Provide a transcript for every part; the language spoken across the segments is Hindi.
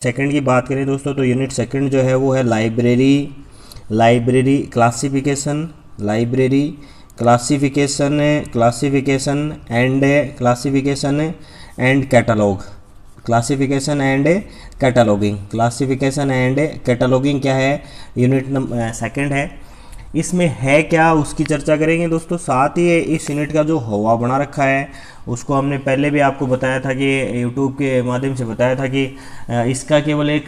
सेकंड की बात करें दोस्तों तो यूनिट सेकंड जो है वो है लाइब्रेरी क्लासिफिकेशन एंड कैटलॉगिंग क्या है, यूनिट नंबर सेकंड है। इसमें है क्या उसकी चर्चा करेंगे दोस्तों। साथ ही इस यूनिट का जो हवा बना रखा है उसको हमने पहले भी आपको बताया था कि यूट्यूब के माध्यम से बताया था कि इसका केवल एक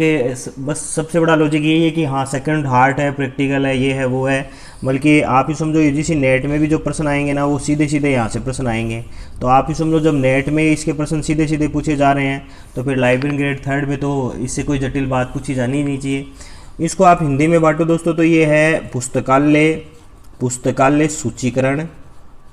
बस सबसे बड़ा लॉजिक यही है कि हाँ सेकंड हार्ट है, प्रैक्टिकल है, ये है वो है। बल्कि आप ही समझो यूजीसी नेट में भी जो प्रश्न आएंगे ना वो सीधे सीधे यहाँ से प्रश्न आएंगे। तो आप ही समझो जब नेट में इसके प्रश्न सीधे सीधे पूछे जा रहे हैं तो फिर लाइब्रेरी ग्रेड थर्ड में तो इससे कोई जटिल बात पूछी जानी ही नहीं चाहिए। इसको आप हिंदी में बांटो दोस्तों तो ये है पुस्तकालय सूचीकरण,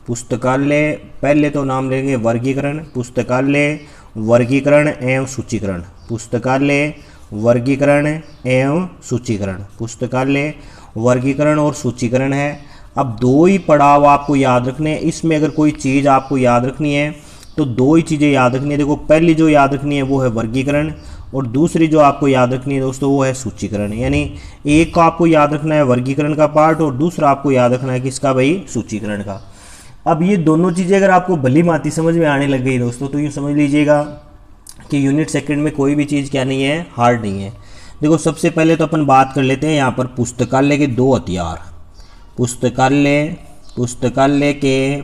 पुस्तकालय पहले तो नाम लेंगे वर्गीकरण, पुस्तकालय वर्गीकरण एवं सूचीकरण, पुस्तकालय वर्गीकरण एवं सूचीकरण, पुस्तकालय वर्गीकरण और सूचीकरण है। अब दो ही पड़ाव आपको याद रखने हैं। इसमें अगर कोई चीज़ आपको याद रखनी है तो दो ही चीज़ें याद रखनी है। देखो पहली जो याद रखनी है वो है वर्गीकरण और दूसरी जो आपको याद रखनी है दोस्तों वो है सूचीकरण। यानी एक को आपको याद रखना है वर्गीकरण का पार्ट और दूसरा आपको याद रखना है किसका भाई, सूचीकरण का। अब ये दोनों चीज़ें अगर आपको भली भांति समझ में आने लग गई दोस्तों तो यूँ समझ लीजिएगा कि यूनिट सेकंड में कोई भी चीज़ क्या नहीं है, हार्ड नहीं है। देखो सबसे पहले तो अपन बात कर लेते हैं यहाँ पर पुस्तकालय के दो हथियार, पुस्तकालय के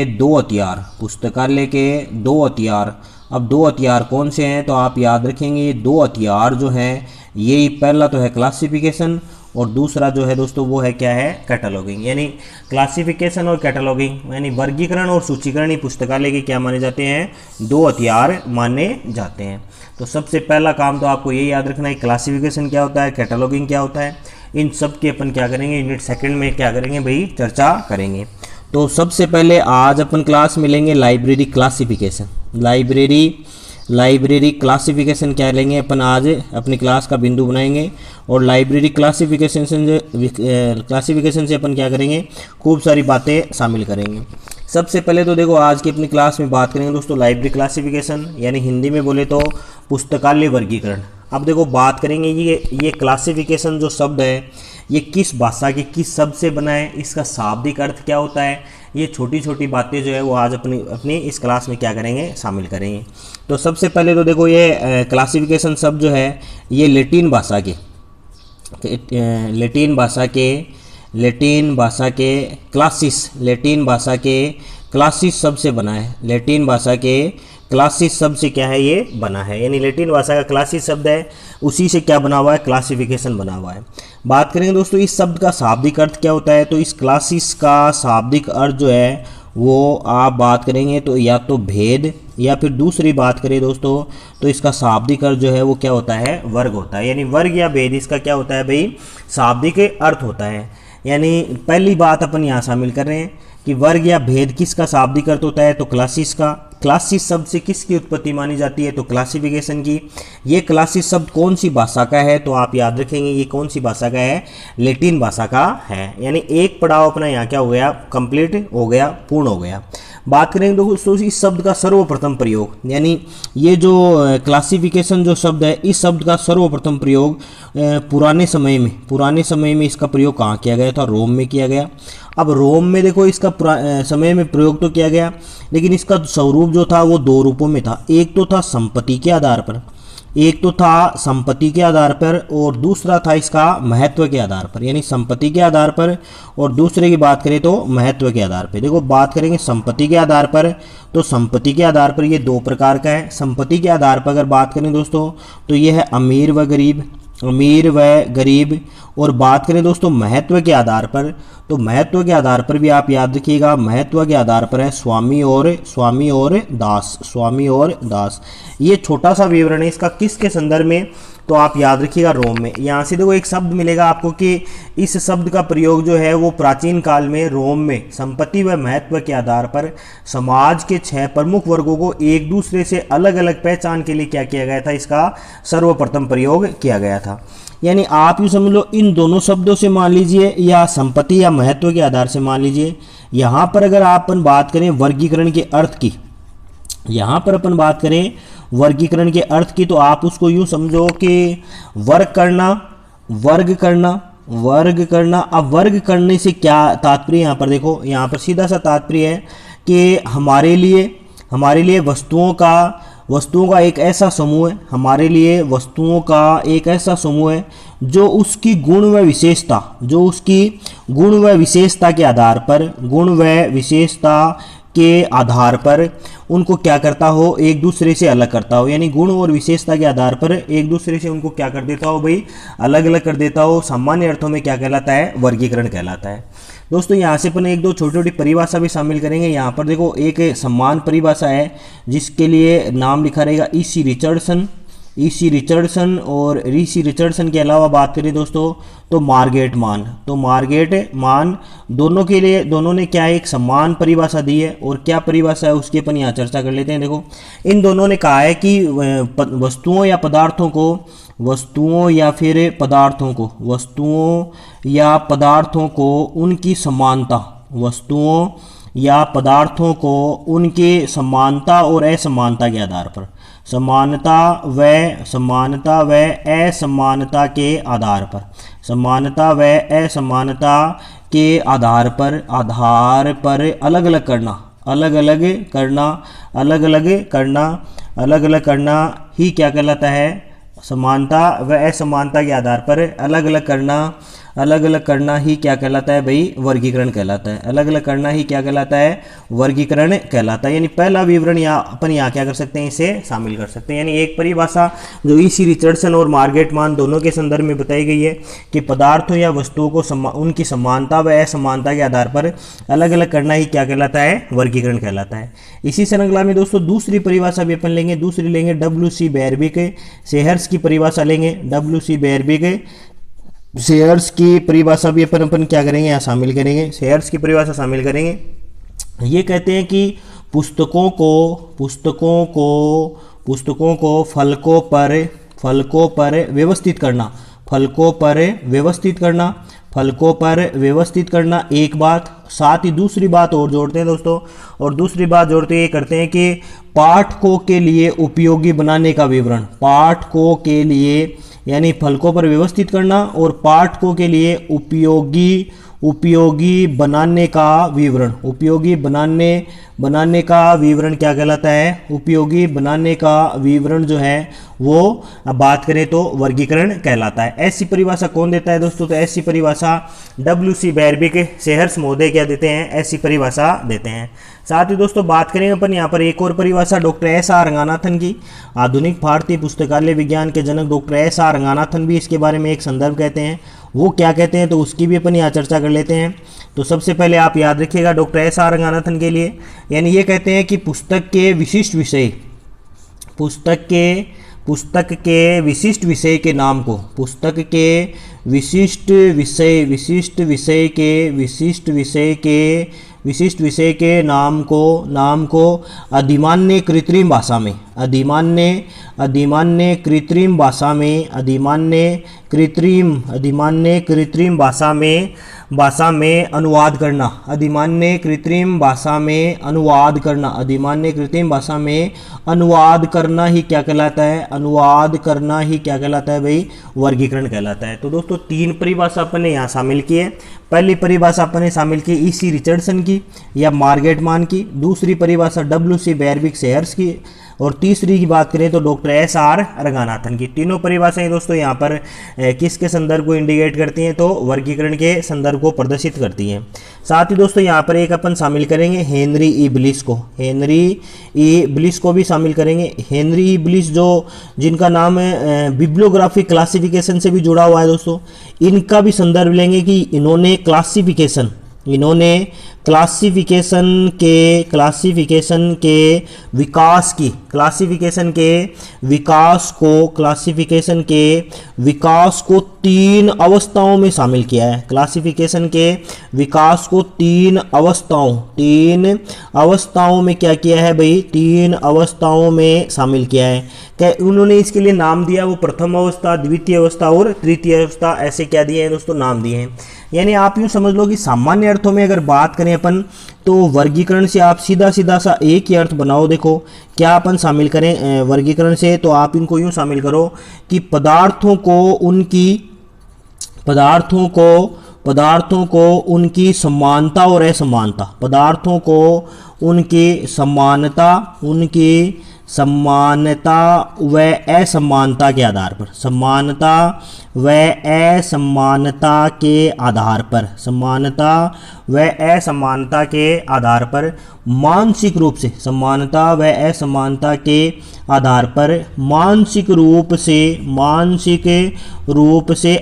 दो हथियार, पुस्तकालय के दो हथियार। अब दो हथियार कौन से हैं तो आप याद रखेंगे ये दो हथियार जो हैं ये पहला तो है क्लासिफिकेशन और दूसरा जो है दोस्तों वो है क्या है, कैटलॉगिंग। यानी क्लासिफिकेशन और कैटलॉगिंग यानी वर्गीकरण और सूचीकरण ही पुस्तकालय के क्या माने जाते हैं, दो हथियार माने जाते हैं। तो सबसे पहला काम तो आपको ये याद रखना है क्लासिफिकेशन क्या होता है, कैटलॉगिंग क्या होता है। इन सब की अपन क्या करेंगे यूनिट सेकंड में क्या करेंगे भाई, चर्चा करेंगे। तो सबसे पहले आज अपन क्लास में लेंगे लाइब्रेरी क्लासिफिकेशन, लाइब्रेरी क्लासिफिकेशन क्या लेंगे अपन आज अपनी क्लास का बिंदु बनाएंगे। और लाइब्रेरी क्लासिफिकेशन से अपन क्या करेंगे, खूब सारी बातें शामिल करेंगे। सबसे पहले तो देखो आज की अपनी क्लास में बात करेंगे दोस्तों लाइब्रेरी क्लासिफिकेशन यानी हिंदी में बोले तो पुस्तकालय वर्गीकरण। अब देखो बात करेंगे ये क्लासिफिकेशन जो शब्द है ये किस भाषा के किस शब्द से बना है, इसका शाब्दिक अर्थ क्या होता है, ये छोटी छोटी बातें जो है वो आज अपनी इस क्लास में क्या करेंगे, शामिल करेंगे। तो सबसे पहले तो देखो ये क्लासिफिकेशन शब्द जो है ये लैटिन भाषा के क्लासिस शब्द से बना है, लैटिन भाषा के क्लासिस शब्द से क्या है ये बना है। यानी लैटिन भाषा का क्लासिस शब्द है उसी से क्या बना हुआ है, क्लासिफिकेशन बना हुआ है। बात करेंगे दोस्तों इस शब्द का शाब्दिक अर्थ क्या होता है तो इस क्लासिस का शाब्दिक अर्थ जो है वो आप बात करेंगे तो या तो भेद या फिर दूसरी बात करें दोस्तों तो इसका शाब्दिक अर्थ जो है वो क्या होता है, वर्ग होता है। यानी वर्ग या भेद इसका क्या होता है भाई, शाब्दिक अर्थ होता है। यानी पहली बात अपन यहाँ शामिल कर रहे हैं कि वर्ग या भेद किसका शाब्दिक अर्थ होता है तो क्लासिस का। क्लासिस शब्द से किसकी उत्पत्ति मानी जाती है तो क्लासिफिकेशन की। ये क्लासिस शब्द कौन सी भाषा का है तो आप याद रखेंगे ये कौन सी भाषा का है, लैटिन भाषा का है। यानी एक पड़ाव अपना यहाँ क्या हो गया, कंप्लीट हो गया, पूर्ण हो गया। बात करेंगे दोस्तों इस शब्द का सर्वप्रथम प्रयोग, यानी ये जो क्लासिफिकेशन जो शब्द है इस शब्द का सर्वप्रथम प्रयोग पुराने समय में इसका प्रयोग कहाँ किया गया था, रोम में किया गया। अब रोम में देखो इसका समय में प्रयोग तो किया गया लेकिन इसका स्वरूप जो था वो दो रूपों में था। एक तो था संपत्ति के आधार पर, और दूसरा था इसका महत्व के आधार पर। यानी संपत्ति के आधार पर और दूसरे की बात करें तो महत्व के आधार पर। देखो बात करेंगे संपत्ति के आधार पर तो संपत्ति के आधार पर ये दो प्रकार का है। संपत्ति के आधार पर अगर बात करें दोस्तों तो ये है अमीर व गरीब। और बात करें दोस्तों महत्व के आधार पर तो महत्व के आधार पर भी आप याद रखिएगा, महत्व के आधार पर है स्वामी और दास। ये छोटा सा विवरण है इसका किसके संदर्भ में तो आप याद रखिएगा रोम में। यहाँ से देखो एक शब्द मिलेगा आपको कि इस शब्द का प्रयोग जो है वो प्राचीन काल में रोम में संपत्ति व महत्व के आधार पर समाज के 6 प्रमुख वर्गों को एक दूसरे से अलग अलग पहचान के लिए क्या किया गया था, इसका सर्वप्रथम प्रयोग किया गया था। यानी आप यूँ समझ लो इन दोनों शब्दों से मान लीजिए या संपत्ति या महत्व के आधार से मान लीजिए। यहाँ पर अगर आप बात करें वर्गीकरण के अर्थ की यहाँ पर अपन बात करें वर्गीकरण के अर्थ की, तो आप उसको यूँ समझो कि वर्ग करना, वर्ग करना, वर्ग करना। अब वर्ग करने से क्या तात्पर्य, यहाँ पर देखो, यहाँ पर सीधा सा तात्पर्य है कि हमारे लिए वस्तुओं का एक ऐसा समूह है, हमारे लिए वस्तुओं का एक ऐसा समूह है जो उसकी गुण व विशेषता के आधार पर उनको क्या करता हो, एक दूसरे से अलग करता हो। यानी गुण और विशेषता के आधार पर एक दूसरे से उनको क्या कर देता हो भाई, अलग अलग कर देता हो। सामान्य अर्थों में क्या कहलाता है, वर्गीकरण कहलाता है। दोस्तों यहाँ से अपन एक दो छोटी छोटी परिभाषा भी शामिल करेंगे। यहाँ पर देखो एक समान परिभाषा है जिसके लिए नाम लिखा रहेगा ईसी रिचर्डसन और ऋषि रिचर्डसन के अलावा बात करें दोस्तों तो मार्गेट मान दोनों ने क्या एक समान परिभाषा दी है। और क्या परिभाषा है उसकी अपन यहाँ चर्चा कर लेते हैं। देखो इन दोनों ने कहा है कि वस्तुओं या पदार्थों को उनकी समानता और असमानता के आधार पर, समानता व असमानता के आधार पर अलग अलग करना ही क्या कहलाता है, समानता व असमानता के आधार पर अलग अलग करना ही क्या कहलाता है भाई, वर्गीकरण कहलाता है। अलग अलग करना ही क्या कहलाता है, वर्गीकरण कहलाता है। यानी पहला विवरण अपन यहाँ क्या कर सकते हैं, इसे शामिल कर सकते हैं। यानी एक परिभाषा जो ईसी रिचर्डसन और मार्गेट मान दोनों के संदर्भ में बताई गई है कि पदार्थों या वस्तुओं को उनकी समानता व असमानता के आधार पर अलग अलग करना ही क्या कहलाता है, वर्गीकरण कहलाता है। इसी श्रृंखला में दोस्तों दूसरी परिभाषा भी अपन लेंगे, डब्ल्यू.सी. बेयरबिक शेयर्स की परिभाषा लेंगे। डब्ल्यू.सी. बेयरबिक शेयर्स की परिभाषा भी अपन क्या करेंगे, यहाँ शामिल करेंगे, शेयर्स की परिभाषा शामिल करेंगे। ये कहते हैं कि पुस्तकों को फलकों पर व्यवस्थित करना एक बात। साथ ही दूसरी बात और जोड़ते हैं दोस्तों, और दूसरी बात जोड़ते ये करते हैं कि पाठकों के लिए उपयोगी बनाने का विवरण, पाठकों के लिए यानी फलकों पर व्यवस्थित करना और पाठकों के लिए उपयोगी बनाने का विवरण क्या कहलाता है, उपयोगी बनाने का विवरण जो है वो अब बात करें तो वर्गीकरण कहलाता है। ऐसी परिभाषा कौन देता है दोस्तों, तो ऐसी परिभाषा डब्ल्यू.सी. बेयरबिक शेयर्स महोदय क्या देते हैं, ऐसी परिभाषा देते हैं। साथ ही दोस्तों बात करेंगे अपन यहाँ पर एक और परिभाषा डॉक्टर एस.आर. रंगानाथन की। आधुनिक भारतीय पुस्तकालय विज्ञान के जनक डॉक्टर एस.आर. रंगानाथन भी इसके बारे में एक संदर्भ कहते हैं। वो क्या कहते हैं तो उसकी भी अपन यहाँ चर्चा कर लेते हैं। तो सबसे पहले आप याद रखिएगा डॉक्टर एस.आर. रंगानाथन के लिए, यानी ये कहते हैं कि पुस्तक के विशिष्ट विषय के नाम को, पुस्तक के विशिष्ट विषय के नाम को अधिमान्य कृत्रिम भाषा में अनुवाद करना, अधिमान्य कृत्रिम भाषा में अनुवाद करना ही क्या कहलाता है, भाई वर्गीकरण कहलाता है। तो दोस्तों तीन परिभाषा अपन ने यहाँ शामिल की है। पहली परिभाषा अपन ने शामिल की ईसी रिचर्डसन की या मार्गेट मान की, दूसरी परिभाषा डब्ल्यू.सी. बेयरबिक शेयर्स की, और तीसरी की बात करें तो डॉक्टर एस.आर. रंगानाथन की। तीनों परिभाषाएं दोस्तों यहाँ पर किसके संदर्भ को इंडिकेट करती हैं, तो वर्गीकरण के संदर्भ को प्रदर्शित करती हैं। साथ ही दोस्तों यहाँ पर एक अपन शामिल करेंगे हेनरी ई. ब्लिस को भी शामिल करेंगे। हेनरी ई. ब्लिस जो जिनका नाम है बिब्लियोग्राफिक क्लासिफिकेशन से भी जुड़ा हुआ है दोस्तों, इनका भी संदर्भ लेंगे कि इन्होंने क्लासिफिकेशन के विकास को तीन अवस्थाओं में शामिल किया है। क्लासिफिकेशन के विकास को तीन अवस्थाओं में क्या किया है भाई, तीन अवस्थाओं में शामिल किया है। क्या उन्होंने इसके लिए नाम दिया, वो प्रथम अवस्था, द्वितीय अवस्था और तृतीय अवस्था, ऐसे क्या दिए हैं दोस्तों, नाम दिए हैं। यानी आप यूँ समझ लो कि सामान्य अर्थों में अगर बात करें अपन, तो वर्गीकरण से आप सीधा सीधा सा एक ही अर्थ बनाओ। देखो क्या अपन शामिल करें वर्गीकरण से, तो आप इनको यूँ शामिल करो कि पदार्थों को उनकी समानता और असमानता, पदार्थों को उनकी समानता व असमानता के आधार पर, समानता व असमानता के आधार पर, समानता व असमानता के आधार पर मानसिक रूप से, समानता व असमानता के आधार पर मानसिक रूप से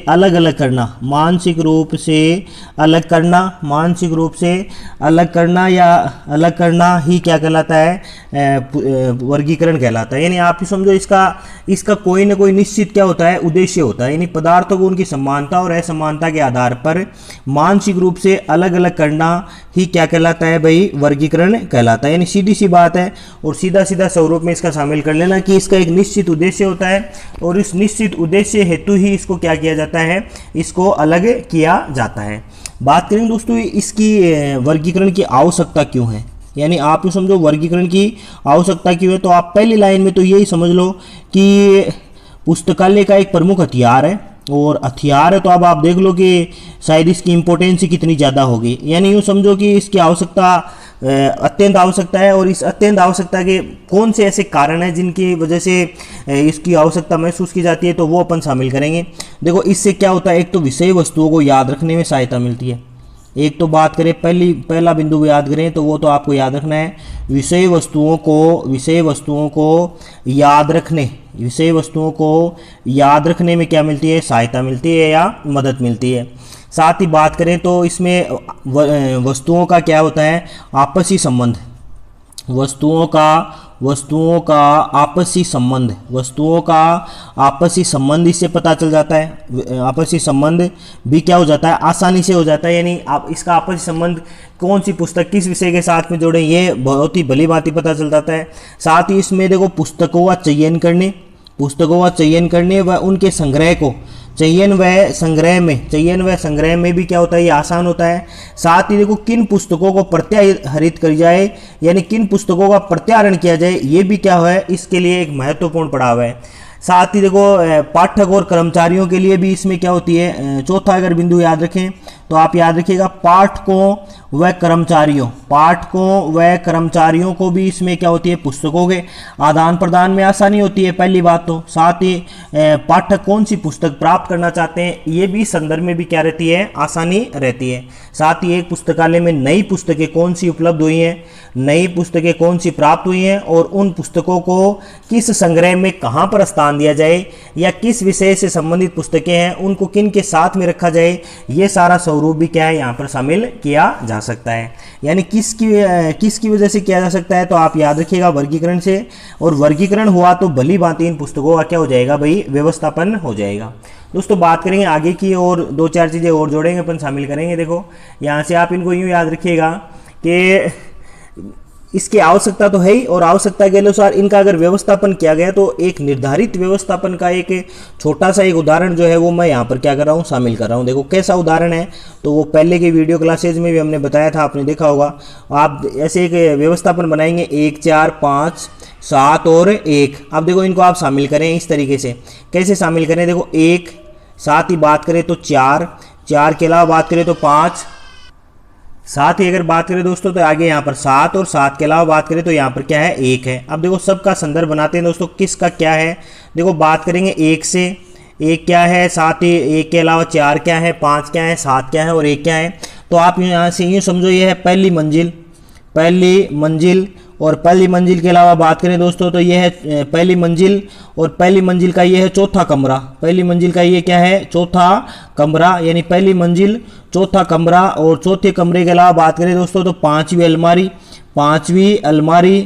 अलग अलग करना, मानसिक रूप से अलग करना या अलग करना ही क्या कहलाता है, वर्गीकरण कहलाता है। यानी आप समझो इसका कोई ना कोई निश्चित क्या होता है, उद्देश्य होता है। यानी पदार्थों को उनकी समानता और असमानता के आधार पर मानसिक रूप से अलग अलग करना ही क्या कहलाता है भाई, वर्गीकरण कहलाता है। यानी सीधी सी बात है, और सीधा सीधा स्वरूप में इसका शामिल कर लेना कि इसका एक निश्चित उद्देश्य होता है, और इस निश्चित उद्देश्य हेतु ही इसको क्या किया जाता है, इसको अलग किया जाता है। बात करेंगे दोस्तों इसकी वर्गीकरण की आवश्यकता क्यों है, यानी आप ये समझो वर्गीकरण की आवश्यकता क्यों है। तो आप पहली लाइन में तो यही समझ लो कि पुस्तकालय का एक प्रमुख हथियार है, और हथियार है तो अब आप देख लो कि शायद इसकी इम्पोर्टेंस कितनी ज़्यादा होगी। यानी यूँ समझो कि इसकी आवश्यकता अत्यंत आवश्यकता है, और इस अत्यंत आवश्यकता के कौन से ऐसे कारण हैं जिनकी वजह से इसकी आवश्यकता महसूस की जाती है, तो वो अपन शामिल करेंगे। देखो इससे क्या होता है, एक तो विषय वस्तुओं को याद रखने में सहायता मिलती है। एक तो बात करें पहला बिंदु याद करें तो वो तो आपको याद रखना है, विषय वस्तुओं को याद रखने में क्या मिलती है, सहायता मिलती है या मदद मिलती है। साथ ही बात करें तो इसमें वस्तुओं का क्या होता है, आपसी संबंध, वस्तुओं का आपसी संबंध इससे पता चल जाता है। आपसी संबंध भी क्या हो जाता है, आसानी से हो जाता है। यानी आप इसका आपसी संबंध कौन सी पुस्तक किस विषय के साथ में जोड़े, ये बहुत ही भली भांति पता चल जाता है। साथ ही इसमें देखो पुस्तकों का चयन करने व उनके संग्रह को चयन व संग्रह में भी क्या होता है, ये आसान होता है। साथ ही देखो किन पुस्तकों को प्रत्याहरित करी जाए, यानी किन पुस्तकों का प्रत्याहरण किया जाए, ये भी क्या है, इसके लिए एक महत्वपूर्ण पड़ाव है। साथ ही देखो पाठक और कर्मचारियों के लिए भी इसमें क्या होती है, चौथा अगर बिंदु याद रखें तो आप याद रखिएगा, पाठकों व कर्मचारियों को भी इसमें क्या होती है, पुस्तकों के आदान प्रदान में आसानी होती है पहली बात तो। साथ ही पाठक कौन सी पुस्तक प्राप्त करना चाहते हैं, ये भी संदर्भ में भी क्या रहती है, आसानी रहती है। साथ ही एक पुस्तकालय में नई पुस्तकें कौन सी उपलब्ध हुई हैं, नई पुस्तकें कौन सी प्राप्त हुई हैं, और उन पुस्तकों को किस संग्रह में कहाँ पर स्थान दिया जाए, या किस विषय से संबंधित पुस्तकें हैं उनको किन के साथ में रखा जाए, ये सारा स्वरूप भी क्या है यहाँ पर शामिल किया जा सकता है। यानी किसकी वजह से किया जा सकता है, तो आप याद रखिएगा वर्गीकरण से। और वर्गीकरण हुआ तो भली भांति इन पुस्तकों का क्या हो जाएगा भाई, व्यवस्थापन हो जाएगा। दोस्तों बात करेंगे आगे की, और दो चार चीज़ें और जोड़ेंगे अपन, शामिल करेंगे। देखो यहाँ से आप इनको यूँ याद रखिएगा कि इसकी आवश्यकता तो है ही, और आवश्यकता के अनुसार इनका अगर व्यवस्थापन किया गया तो एक निर्धारित व्यवस्थापन का एक छोटा सा एक उदाहरण जो है वो मैं यहाँ पर क्या कर रहा हूँ, शामिल कर रहा हूँ। देखो कैसा उदाहरण है, तो वो पहले के वीडियो क्लासेज में भी हमने बताया था, आपने देखा होगा। आप ऐसे एक व्यवस्थापन बनाएंगे 1 4 5 7 और 1। अब देखो इनको आप शामिल करें इस तरीके से, कैसे शामिल करें, देखो 1, साथ ही बात करें तो 4 के अलावा बात करें तो 5, साथ ही अगर बात करें दोस्तों तो आगे यहाँ पर 7, और 7 के अलावा बात करें तो यहाँ पर क्या है, 1 है। अब देखो सबका संदर्भ बनाते हैं दोस्तों, किसका क्या है। देखो बात करेंगे 1 से, 1 क्या है, साथ ही 1 के अलावा 4 क्या है, 5 क्या है, 7 क्या है और 1 क्या है। तो आप यहाँ से यूँ समझो ये है पहली मंजिल, और पहली मंजिल के अलावा बात करें दोस्तों तो ये है पहली मंजिल, और पहली मंजिल का ये है चौथा कमरा। पहली मंजिल का ये क्या है, चौथा कमरा, यानी पहली मंजिल चौथा कमरा। और चौथे कमरे के अलावा बात करें दोस्तों तो पांचवी अलमारी,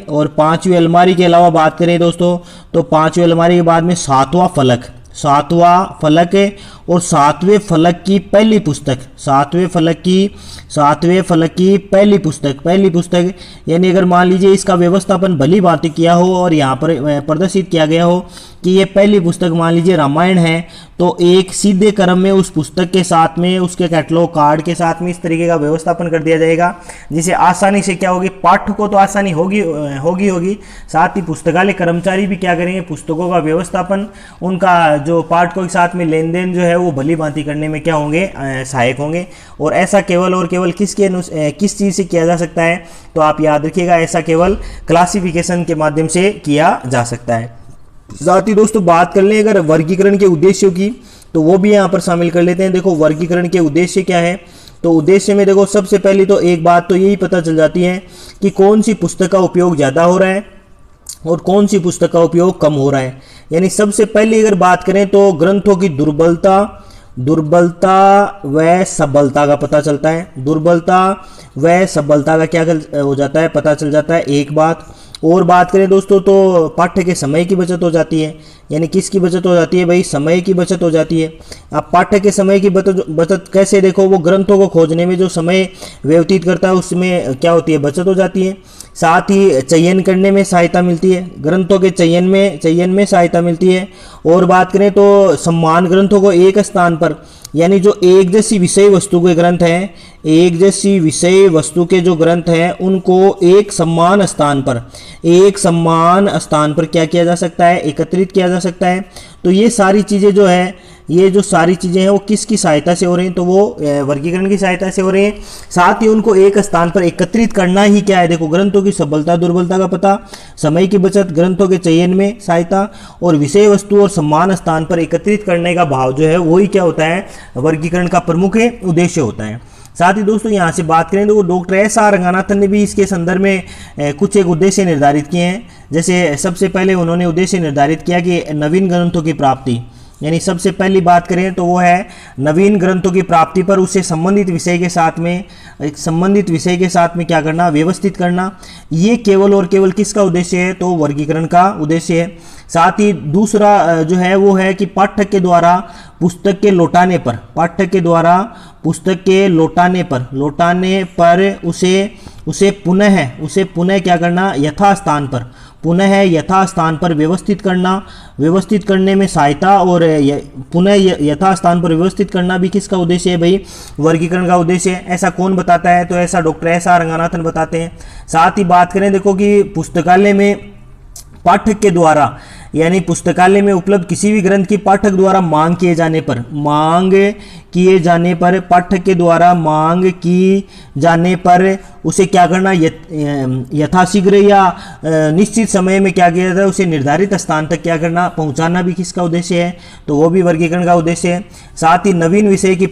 और पांचवी अलमारी के अलावा बात करें दोस्तों तो पांचवी अलमारी के बाद में सातवां फलक, और सातवें फलक की पहली पुस्तक, सातवें फलक की पहली पुस्तक यानी अगर मान लीजिए इसका व्यवस्थापन भली भांति किया हो और यहाँ पर प्रदर्शित किया गया हो कि ये पहली पुस्तक मान लीजिए रामायण है, तो एक सीधे क्रम में उस पुस्तक के साथ में उसके कैटलॉग कार्ड के साथ में इस तरीके का व्यवस्थापन कर दिया जाएगा, जिसे आसानी से क्या होगी, पाठक को तो आसानी होगी, साथ ही पुस्तकालय कर्मचारी भी क्या करेंगे, पुस्तकों का व्यवस्थापन, उनका जो पाठकों के साथ में लेन देन जो है वो भली भांति करने में क्या होंगे, सहायक होंगे। और ऐसा केवल और केवल किस चीज़ से किया जा सकता है, तो आप याद रखिएगा ऐसा केवल क्लासिफिकेशन के माध्यम से किया जा सकता है। साथ ही दोस्तों बात कर लें अगर वर्गीकरण के उद्देश्यों की, तो वो भी यहाँ पर शामिल कर लेते हैं। देखो वर्गीकरण के उद्देश्य क्या है, तो उद्देश्य में देखो सबसे पहली तो एक बात तो यही पता चल जाती है कि कौन सी पुस्तक का उपयोग ज़्यादा हो रहा है और कौन सी पुस्तक का उपयोग कम हो रहा है। यानी सबसे पहले अगर बात करें तो ग्रंथों की दुर्बलता व सबलता का पता चलता है, दुर्बलता व सबलता का क्या हो जाता है, पता चल जाता है एक बात। और बात करें दोस्तों तो पाठ्य के समय की बचत हो जाती है, यानी किसकी बचत हो जाती है भाई, समय की बचत हो जाती है। अब पाठ्य के समय की बचत कैसे, देखो वो ग्रंथों को खोजने में जो समय व्यतीत करता है उसमें क्या होती है, बचत हो जाती है। साथ ही चयन करने में सहायता मिलती है, ग्रंथों के चयन में सहायता मिलती है। और बात करें तो सम्मान ग्रंथों को एक स्थान पर, यानी जो एक जैसी विषय वस्तु के ग्रंथ हैं, एक जैसी विषय वस्तु के जो ग्रंथ हैं उनको एक सम्मान स्थान पर क्या किया जा सकता है, एकत्रित किया जा सकता है। तो ये सारी चीज़ें जो है, ये जो सारी चीज़ें हैं वो किसकी सहायता से हो रही हैं, तो वो वर्गीकरण की सहायता से हो रही हैं। साथ ही उनको एक स्थान पर एकत्रित करना ही क्या है, देखो ग्रंथों की सबलता दुर्बलता का पता, समय की बचत, ग्रंथों के चयन में सहायता और विषय वस्तु और सम्मान स्थान पर एकत्रित करने का भाव जो है वही क्या होता है, वर्गीकरण का प्रमुख उद्देश्य होता है। साथ ही दोस्तों यहाँ से बात करें तो डॉक्टर एस.आर. रंगानाथन ने भी इसके संदर्भ में कुछ एक उद्देश्य निर्धारित किए हैं। जैसे सबसे पहले उन्होंने उद्देश्य निर्धारित किया कि नवीन ग्रंथों की प्राप्ति, यानी सबसे पहली बात करें तो वो है नवीन ग्रंथों की प्राप्ति पर उसे संबंधित विषय के साथ में क्या करना, व्यवस्थित करना। ये केवल और केवल किसका उद्देश्य है, तो वर्गीकरण का उद्देश्य है। साथ ही दूसरा जो है वो है कि पाठक के द्वारा पुस्तक के लौटाने पर उसे पुनः क्या करना, यथास्थान पर व्यवस्थित करने में सहायता, और पुनः यथास्थान पर व्यवस्थित करना भी किसका उद्देश्य है भाई, वर्गीकरण का उद्देश्य है। ऐसा कौन बताता है, तो ऐसा डॉक्टर एस.आर. रंगानाथन बताते हैं। साथ ही बात करें देखो कि पुस्तकालय में पाठक के द्वारा, यानी पुस्तकालय में उपलब्ध किसी भी ग्रंथ की पाठक द्वारा मांग किए जाने पर पाठक के द्वारा मांग की जाने पर उसे क्या करना, यथाशीघ्र या निश्चित समय में क्या किया जाता है, उसे निर्धारित स्थान तक क्या करना, पहुंचाना भी किसका उद्देश्य है, तो वो भी वर्गीकरण का उद्देश्य है। साथ ही नवीन विषय की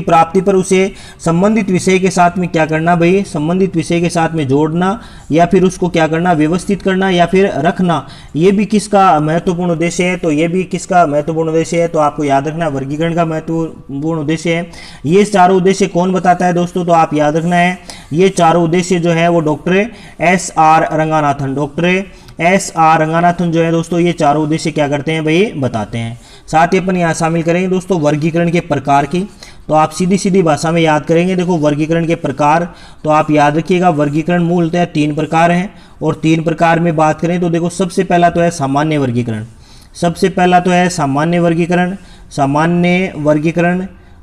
प्राप्ति पर उसे संबंधित विषय के साथ में क्या करना भाई, संबंधित विषय के साथ में जोड़ना या फिर उसको क्या करना, व्यवस्थित करना या फिर रखना, ये भी किसका महत्वपूर्ण उद्देश्य है, तो ये भी किसका महत्वपूर्ण उद्देश्य है, तो आपको याद रखना वर्गीकरण का महत्वपूर्ण उद्देश्य है। ये चारों उद्देश्य कौन बताता है दोस्तों, तो आप याद रखना है ये चारों उद्देश्य जो है वो डॉक्टर एस.आर. रंगानाथन जो है दोस्तों, ये चारों उद्देश्य क्या करते हैं भाई, बताते हैं। साथ ही अपन यहाँ शामिल करेंगे दोस्तों वर्गीकरण के प्रकार की, तो आप सीधी भाषा में याद करेंगे। देखो वर्गीकरण के प्रकार, तो आप याद रखिएगा वर्गीकरण मूलतः 3 प्रकार हैं, और 3 प्रकार में बात करें तो देखो सबसे पहला तो है सामान्य वर्गीकरण।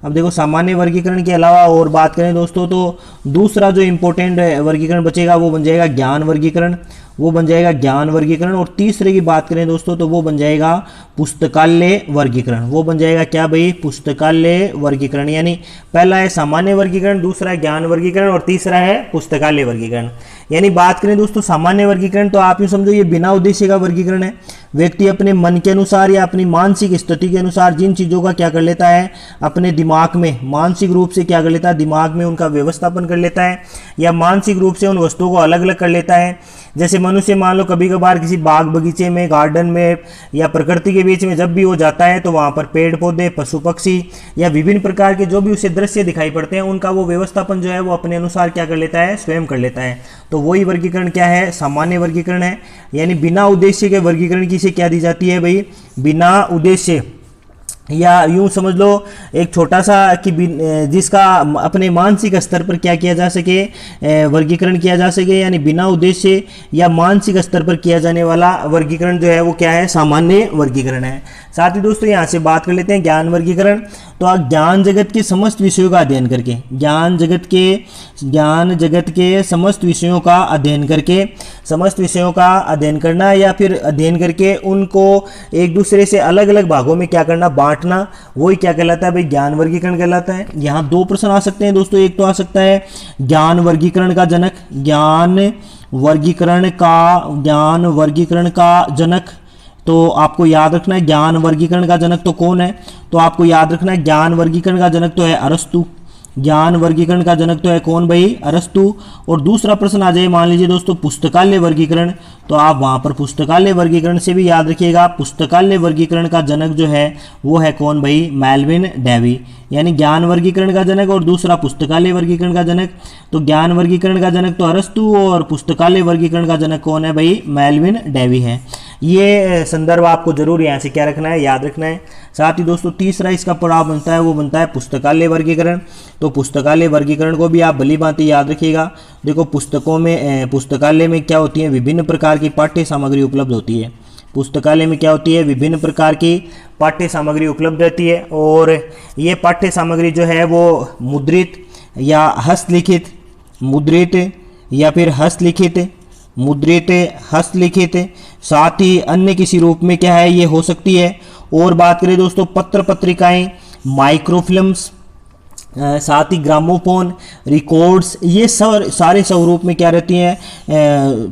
अब देखो सामान्य वर्गीकरण के अलावा और बात करें दोस्तों तो दूसरा जो इम्पोर्टेंट वर्गीकरण बचेगा वो बन जाएगा ज्ञान वर्गीकरण। और तीसरे की बात करें दोस्तों तो वो बन जाएगा पुस्तकालय वर्गीकरण। यानी पहला है सामान्य वर्गीकरण, दूसरा है ज्ञान वर्गीकरण और तीसरा है पुस्तकालय वर्गीकरण। यानी बात करें दोस्तों सामान्य वर्गीकरण, तो आप यूँ समझो ये बिना उद्देश्य का वर्गीकरण है। व्यक्ति अपने मन के अनुसार या अपनी मानसिक स्थिति के अनुसार जिन चीज़ों का क्या कर लेता है, अपने दिमाग में मानसिक रूप से क्या कर लेता है, दिमाग में उनका व्यवस्थापन कर लेता है, या मानसिक रूप से उन वस्तुओं को अलग अलग कर लेता है। जैसे मनुष्य मान लो कभी कभार किसी बाग बगीचे में, गार्डन में या प्रकृति के बीच में जब भी वो जाता है तो वहाँ पर पेड़ पौधे, पशु पक्षी या विभिन्न प्रकार के जो भी उसे दृश्य दिखाई पड़ते हैं उनका वो व्यवस्थापन जो है वो अपने अनुसार क्या कर लेता है, स्वयं कर लेता है। तो वही वर्गीकरण क्या है, सामान्य वर्गीकरण है। यानी बिना उद्देश्य के वर्गीकरण की से क्या दी जाती है भाई, बिना उद्देश्य या यूं समझ लो एक छोटा सा कि जिसका अपने मानसिक स्तर पर क्या किया जा सके, वर्गीकरण किया जा सके, यानी बिना उद्देश्य या मानसिक स्तर पर किया जाने वाला वर्गीकरण जो है वो क्या है, सामान्य वर्गीकरण है। साथ ही दोस्तों यहाँ से बात कर लेते हैं ज्ञान वर्गीकरण। तो ज्ञान जगत के समस्त विषयों का अध्ययन करके, ज्ञान जगत के समस्त विषयों का अध्ययन करके, समस्त विषयों का अध्ययन करना या फिर अध्ययन करके उनको एक दूसरे से अलग अलग भागों में क्या करना, बांटना, वही क्या कहलाता है भाई, ज्ञान वर्गीकरण कहलाता है। यहाँ दो प्रश्न आ सकते हैं दोस्तों। एक तो आ सकता है ज्ञान वर्गीकरण का जनक, ज्ञान वर्गीकरण का जनक। तो आपको याद रखना है ज्ञान वर्गीकरण का जनक तो कौन है, तो आपको याद रखना है ज्ञान वर्गीकरण का जनक तो है अरस्तु। ज्ञान वर्गीकरण का जनक तो है कौन भाई, अरस्तु। और दूसरा प्रश्न आ जाए मान लीजिए दोस्तों पुस्तकालय वर्गीकरण, तो आप वहां पर पुस्तकालय वर्गीकरण से भी याद रखिएगा, पुस्तकालय वर्गीकरण का जनक जो है वो है कौन भाई, मेल्विन डेवी। यानी ज्ञान वर्गीकरण का जनक और दूसरा पुस्तकालय वर्गीकरण का जनक। तो ज्ञान वर्गीकरण का जनक तो अरस्तु और पुस्तकालय वर्गीकरण का जनक कौन है भाई, मेल्विन डेवी है। ये संदर्भ आपको जरूर यहाँ से क्या रखना है, याद रखना है। साथ ही दोस्तों तीसरा इसका पड़ाव बनता है वो बनता है पुस्तकालय वर्गीकरण। तो पुस्तकालय वर्गीकरण को भी आप भली भांति याद रखिएगा। देखो पुस्तकालय में क्या होती है, विभिन्न प्रकार की पाठ्य सामग्री उपलब्ध होती है। पुस्तकालय में क्या होती है, विभिन्न प्रकार की पाठ्य सामग्री उपलब्ध रहती है और ये पाठ्य सामग्री जो है वो मुद्रित या हस्तलिखित साथ ही अन्य किसी रूप में क्या है ये हो सकती है। और बात करें दोस्तों पत्र पत्रिकाएं, माइक्रोफिल्म्स, साथ ही ग्रामोफोन, रिकॉर्ड्स, ये सारे स्वरूप में क्या रहती हैं,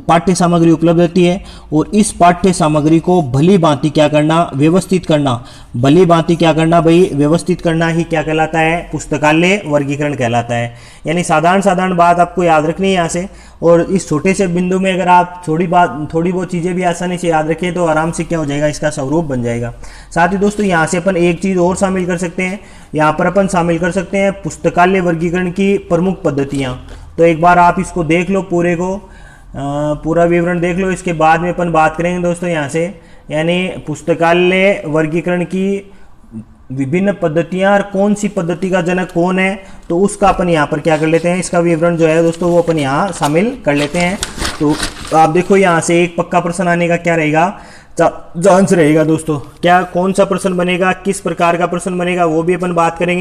पाठ्य सामग्री उपलब्ध रहती है। और इस पाठ्य सामग्री को भली भांति क्या करना, व्यवस्थित करना, भली भांति क्या करना भाई, व्यवस्थित करना ही क्या कहलाता है, पुस्तकालय वर्गीकरण कहलाता है। यानी साधारण बात आपको याद रखनी है यहाँ से। और इस छोटे से बिंदु में अगर आप थोड़ी बहुत चीज़ें भी आसानी से याद रखें तो आराम से क्या हो जाएगा, इसका स्वरूप बन जाएगा। साथ ही दोस्तों यहाँ से अपन एक चीज़ और शामिल कर सकते हैं, यहाँ पर अपन शामिल कर सकते हैं पुस्तकालय वर्गीकरण की प्रमुख पद्धतियाँ। तो एक बार आप इसको देख लो, पूरा विवरण देख लो, इसके बाद में अपन बात करेंगे दोस्तों यहाँ से, यानी पुस्तकालय वर्गीकरण की विभिन्न पद्धतियां और कौन सी पद्धति का जनक कौन है, तो उसका अपन यहाँ पर क्या कर लेते हैं, इसका विवरण जो है दोस्तों वो अपन यहाँ शामिल कर लेते हैं। तो आप देखो यहाँ से एक पक्का प्रश्न आने का क्या रहेगा, चांस रहेगा दोस्तों। क्या कौन सा प्रश्न बनेगा, किस प्रकार का प्रश्न बनेगा, वो भी अपन बात करेंगे।